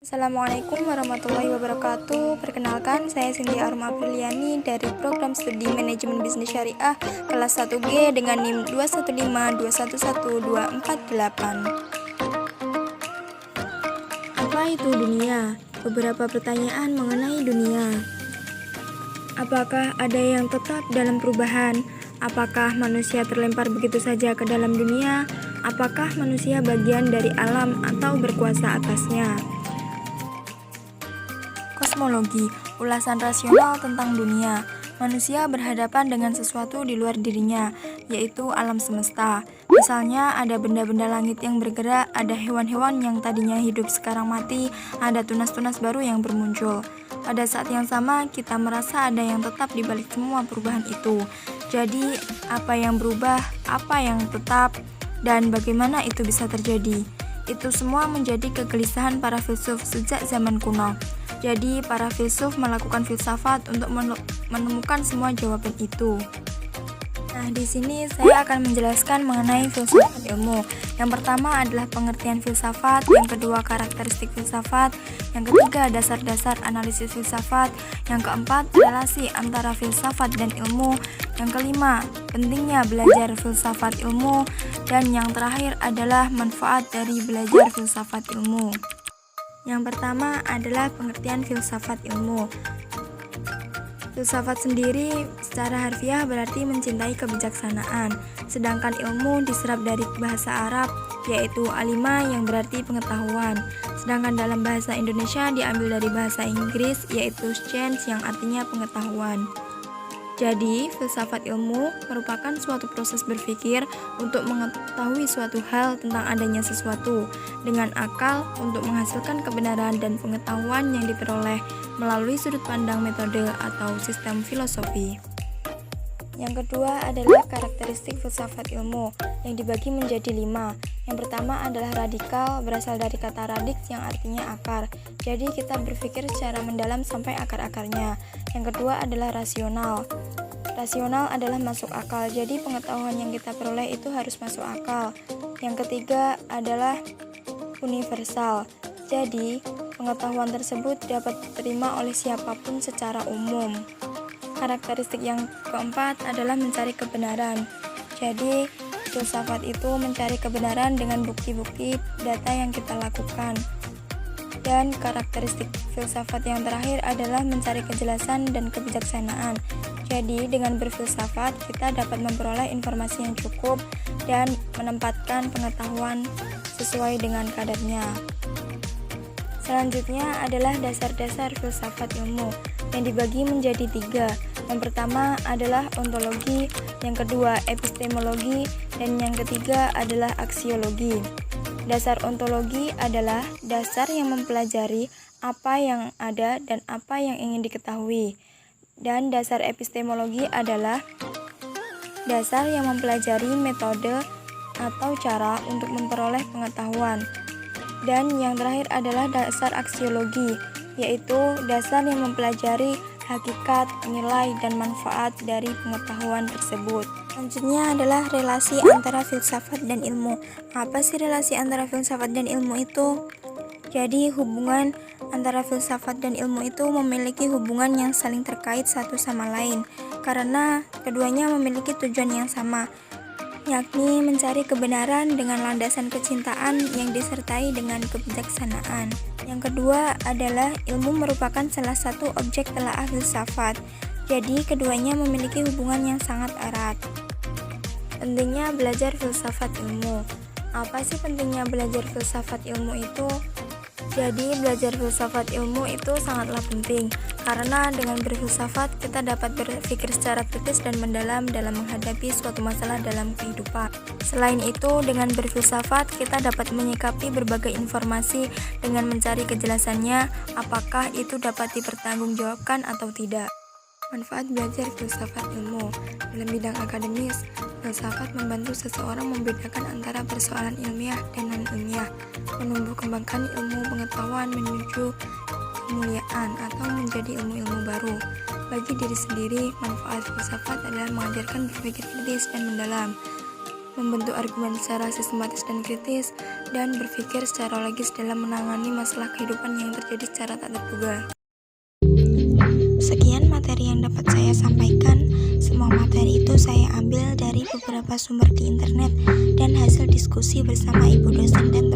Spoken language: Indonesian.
Assalamualaikum warahmatullahi wabarakatuh. Perkenalkan, saya Cindy Arum Apriliani dari Program Studi Manajemen Bisnis Syariah kelas 1G dengan NIM 215211248. Apa itu dunia? Beberapa pertanyaan mengenai dunia. Apakah ada yang tetap dalam perubahan? Apakah manusia terlempar begitu saja ke dalam dunia? Apakah manusia bagian dari alam atau berkuasa atasnya? Kosmologi, ulasan rasional tentang dunia. Manusia berhadapan dengan sesuatu di luar dirinya, yaitu alam semesta. Misalnya ada benda-benda langit yang bergerak, ada hewan-hewan yang tadinya hidup sekarang mati, ada tunas-tunas baru yang bermuncul. Pada saat yang sama, kita merasa ada yang tetap di balik semua perubahan itu. Jadi, apa yang berubah, apa yang tetap, dan bagaimana itu bisa terjadi? Itu semua menjadi kegelisahan para filsuf sejak zaman kuno. Jadi, para filsuf melakukan filsafat untuk menemukan semua jawaban itu. Nah, di sini saya akan menjelaskan mengenai filsafat ilmu. Yang pertama adalah pengertian filsafat, yang kedua karakteristik filsafat, yang ketiga dasar-dasar analisis filsafat, yang keempat relasi antara filsafat dan ilmu, yang kelima pentingnya belajar filsafat ilmu, dan yang terakhir adalah manfaat dari belajar filsafat ilmu. Yang pertama adalah pengertian filsafat ilmu. Filsafat sendiri secara harfiah berarti mencintai kebijaksanaan, sedangkan ilmu diserap dari bahasa Arab yaitu alima yang berarti pengetahuan, sedangkan dalam bahasa Indonesia diambil dari bahasa Inggris yaitu science yang artinya pengetahuan. Jadi, filsafat ilmu merupakan suatu proses berpikir untuk mengetahui suatu hal tentang adanya sesuatu dengan akal untuk menghasilkan kebenaran dan pengetahuan yang diperoleh melalui sudut pandang metode atau sistem filosofi. Yang kedua adalah karakteristik filsafat ilmu yang dibagi menjadi 5. Yang pertama adalah radikal, berasal dari kata radix yang artinya akar. Jadi kita berpikir secara mendalam sampai akar-akarnya. Yang kedua adalah rasional. Rasional adalah masuk akal, jadi pengetahuan yang kita peroleh itu harus masuk akal. Yang ketiga adalah universal. Jadi pengetahuan tersebut dapat diterima oleh siapapun secara umum. Karakteristik yang keempat adalah mencari kebenaran. Jadi, filsafat itu mencari kebenaran dengan bukti-bukti data yang kita lakukan. Dan karakteristik filsafat yang terakhir adalah mencari kejelasan dan kebijaksanaan. Jadi, dengan berfilsafat, kita dapat memperoleh informasi yang cukup dan menempatkan pengetahuan sesuai dengan kadarnya. Selanjutnya adalah dasar-dasar filsafat ilmu yang dibagi menjadi 3. Yang pertama adalah ontologi, yang kedua epistemologi, dan yang ketiga adalah aksiologi. Dasar ontologi adalah dasar yang mempelajari apa yang ada dan apa yang ingin diketahui. Dan dasar epistemologi adalah dasar yang mempelajari metode atau cara untuk memperoleh pengetahuan. Dan yang terakhir adalah dasar aksiologi, yaitu dasar yang mempelajari hakikat, nilai, dan manfaat dari pengetahuan tersebut. Selanjutnya adalah relasi antara filsafat dan ilmu. Apa sih relasi antara filsafat dan ilmu itu? Jadi hubungan antara filsafat dan ilmu itu memiliki hubungan yang saling terkait satu sama lain, karena keduanya memiliki tujuan yang sama, yakni mencari kebenaran dengan landasan kecintaan yang disertai dengan kebijaksanaan. Yang kedua adalah ilmu merupakan salah satu objek telaah filsafat, jadi keduanya memiliki hubungan yang sangat erat. Pentingnya belajar filsafat ilmu. Apa sih pentingnya belajar filsafat ilmu itu? Jadi belajar filsafat ilmu itu sangatlah penting, karena dengan berfilsafat kita dapat berpikir secara kritis dan mendalam dalam menghadapi suatu masalah dalam kehidupan. Selain itu, dengan berfilsafat kita dapat menyikapi berbagai informasi dengan mencari kejelasannya, apakah itu dapat dipertanggungjawabkan atau tidak. Manfaat belajar filsafat ilmu. Dalam bidang akademis, filsafat membantu seseorang membedakan antara persoalan ilmiah dan non-ilmiah, menumbuh kembangkan ilmu pengetahuan menuju kemuliaan atau menjadi ilmu-ilmu baru. Bagi diri sendiri, manfaat filsafat adalah mengajarkan berpikir kritis dan mendalam, membentuk argumen secara sistematis dan kritis, dan berpikir secara logis dalam menangani masalah kehidupan yang terjadi secara tak terduga. Sekian materi yang dapat saya sampaikan. Semua materi itu saya ambil dari beberapa sumber di internet dan hasil diskusi bersama ibu dosen dan